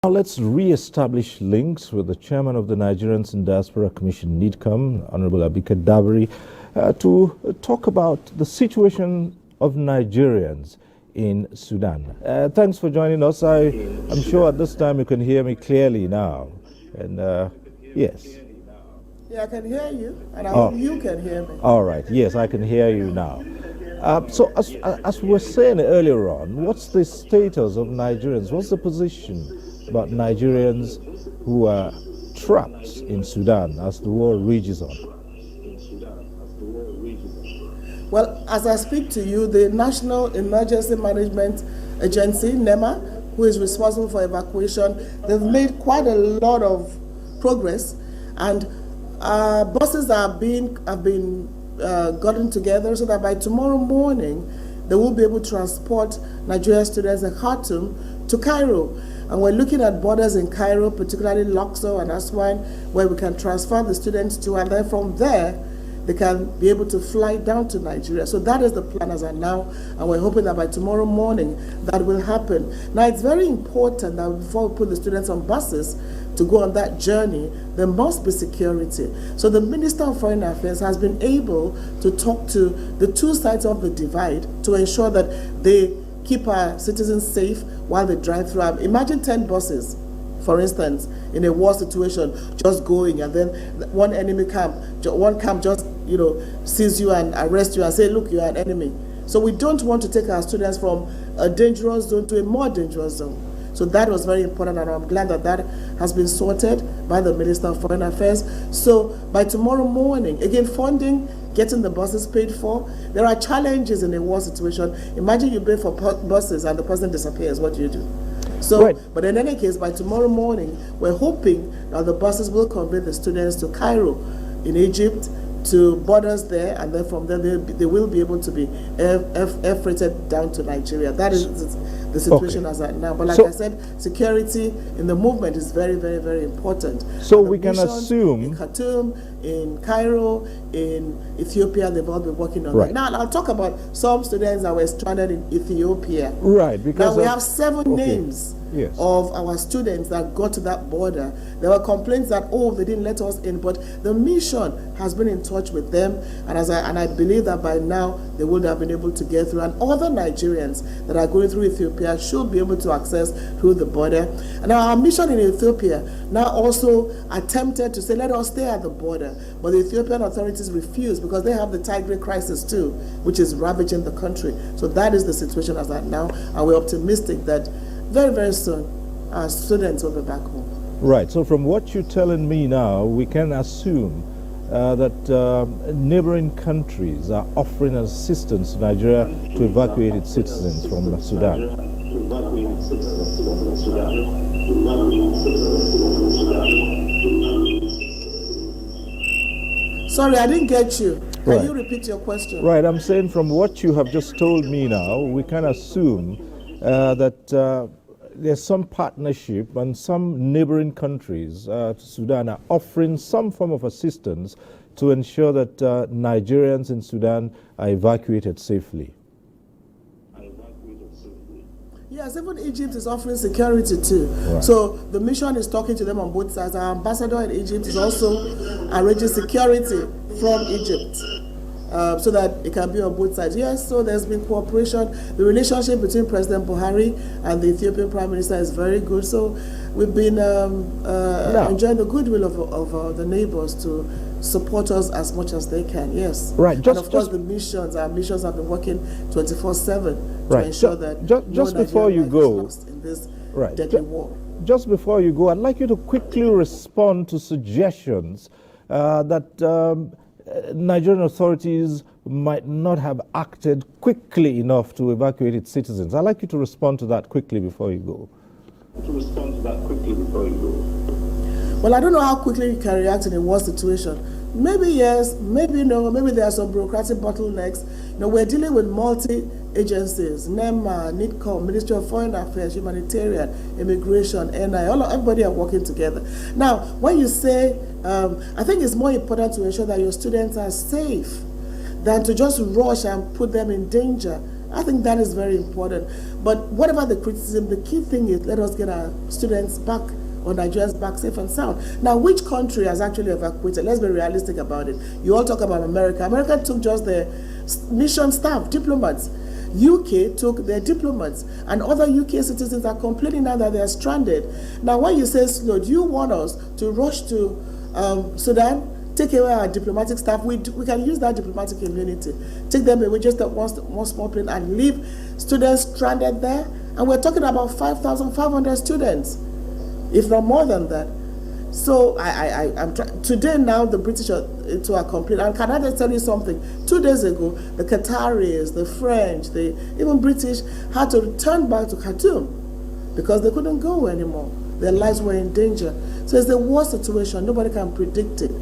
Now let's re-establish links with the chairman of the Nigerians in Diaspora Commission, NIDCOM, Honorable Abike Dabiri, to talk about the situation of Nigerians in Sudan. Thanks for joining us. I'm sure at this time you can hear me clearly now. And yes. Yeah, I can hear you, and I hope you can hear me. All right. Yes, I can hear you now. So as we were saying earlier on, what's the status of Nigerians? What's the position about Nigerians who are trapped in Sudan as the war rages on? Well, as I speak to you, the National Emergency Management Agency, NEMA, who is responsible for evacuation, they've made quite a lot of progress, and buses have been gotten together so that by tomorrow morning they will be able to transport Nigerian students in Khartoum to Cairo. And we're looking at borders in Cairo, particularly Luxor and Aswan, where we can transfer the students to, and then from there they can be able to fly down to Nigeria. So that is the plan as of now, and we're hoping that by tomorrow morning that will happen. Now, it's very important that before we put the students on buses to go on that journey, there must be security. So the Minister of Foreign Affairs has been able to talk to the two sides of the divide to ensure that they keep our citizens safe while they drive through. Imagine 10 buses, for instance, in a war situation, just going, and then one enemy camp just, seize you and arrest you and say, look, you are an enemy. So we don't want to take our students from a dangerous zone to a more dangerous zone. So that was very important, and I'm glad that that has been sorted by the Minister of Foreign Affairs. So by tomorrow morning, again, funding, getting the buses paid for. There are challenges in a war situation. Imagine you pay for buses and the person disappears. What do you do? So, right. But in any case, by tomorrow morning, we're hoping that the buses will convey the students to Cairo in Egypt, to borders there, and then from there they will be able to be air freighted down to Nigeria. That is the situation as of now. But like I said, security in the movement is very, very, very important. So we can assume in Khartoum, in Cairo, in Ethiopia, they've all been working on that. Now I'll talk about some students that were stranded in Ethiopia. Right, because now we have 7 names. Yes. Of our students that got to that border. There were complaints that, they didn't let us in, but the mission has been in touch with them, and I believe that by now they would have been able to get through, and other Nigerians that are going through Ethiopia should be able to access through the border. And our mission in Ethiopia now also attempted to say, let us stay at the border, but the Ethiopian authorities refused because they have the Tigray crisis too, which is ravaging the country. So that is the situation as of now, and we're optimistic that very, very soon, our students will be back home. Right. So from what you're telling me now, we can assume that neighboring countries are offering assistance to Nigeria to evacuate its citizens from Sudan. Sorry, I didn't get you. Can you repeat your question? Right. I'm saying from what you have just told me now, we can assume that there's some partnership, and some neighboring countries to Sudan are offering some form of assistance to ensure that Nigerians in Sudan are evacuated safely. Yes, even Egypt is offering security too. Right. So the mission is talking to them on both sides. Our ambassador in Egypt is also arranging security from Egypt. So that it can be on both sides. Yes, so there's been cooperation. The relationship between President Buhari and the Ethiopian Prime Minister is very good. So we've been enjoying the goodwill of the neighbors to support us as much as they can. Yes. Right. And of course, our missions have been working 24/7 to ensure that just before you go in this deadly war. Just before you go, I'd like you to quickly respond to suggestions that Nigerian authorities might not have acted quickly enough to evacuate its citizens. I'd like you to respond to that quickly before you go. Well, I don't know how quickly you can react in a war situation. Maybe yes, maybe no, maybe there are some bureaucratic bottlenecks. We're dealing with multi-agencies, NEMA, NIDCOM, Ministry of Foreign Affairs, Humanitarian, Immigration, NI, everybody are working together. Now, when you say, I think it's more important to ensure that your students are safe than to just rush and put them in danger I think that is very important. But whatever the criticism, the key thing is let us get our students back or Nigerians back safe and sound. Now, which country has actually evacuated? Let's be realistic about it. You all talk about America. America took just their mission staff, diplomats. UK took their diplomats, and other UK citizens are complaining now that they are stranded. Now, when you say slow, do you want us to rush to Sudan, take away our diplomatic staff? We can use that diplomatic immunity, take them away just at one small plane and leave students stranded there? And we're talking about 5,500 students, if not more than that. So I'm today now the British are complete. And can I just tell you something? 2 days ago, the Qataris, the French, the even British had to return back to Khartoum because they couldn't go anymore. Their lives were in danger. So it's the worst situation. Nobody can predict it,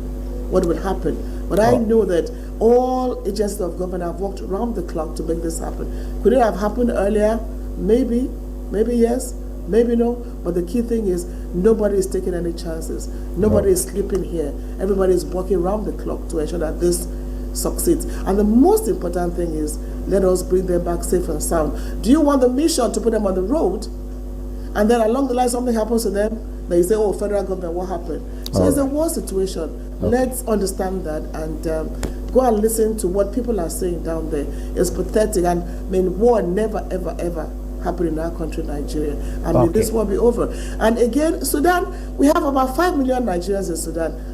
what will happen. But I know that all agencies of government have worked around the clock to make this happen. Could it have happened earlier? Maybe yes, maybe no. But the key thing is nobody is taking any chances. Nobody is sleeping here. Everybody is working around the clock to ensure that this succeeds. And the most important thing is let us bring them back safe and sound. Do you want the mission to put them on the road, and then along the line something happens to them, then you say, oh, federal government, what happened? So it's a war situation. Let's understand that and go and listen to what people are saying down there. It's pathetic. And I mean, war never, ever, ever happened in our country, Nigeria. And may this war be over. And again, Sudan, we have about 5 million Nigerians in Sudan.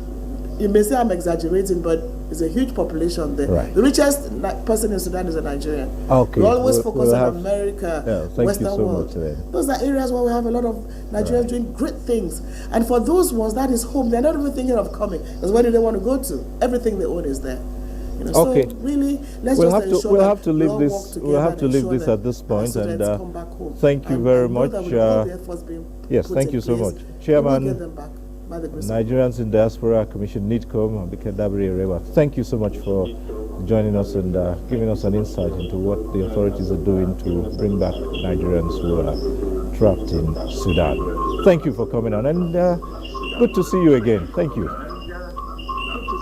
You may say I'm exaggerating, but it's a huge population there. Right. The richest person in Sudan is a Nigerian. Okay. We always focus on America, Western world. Those are areas where we have a lot of Nigerians doing great things. And for those ones, that is home. They're not even thinking of coming. Because where do they want to go to? Everything they own is there. You know, okay. So really, let's just ensure we'll have to leave this. We'll have to leave this at this point. And come back home. Thank you very much. Yes, thank you so much, Chairman. We'll get them back. Nigerians in Diaspora Commission NIDCOM, Abike Dabiri. Thank you so much for joining us and giving us an insight into what the authorities are doing to bring back Nigerians who are trapped in Sudan. Thank you for coming on, and good to see you again. Thank you.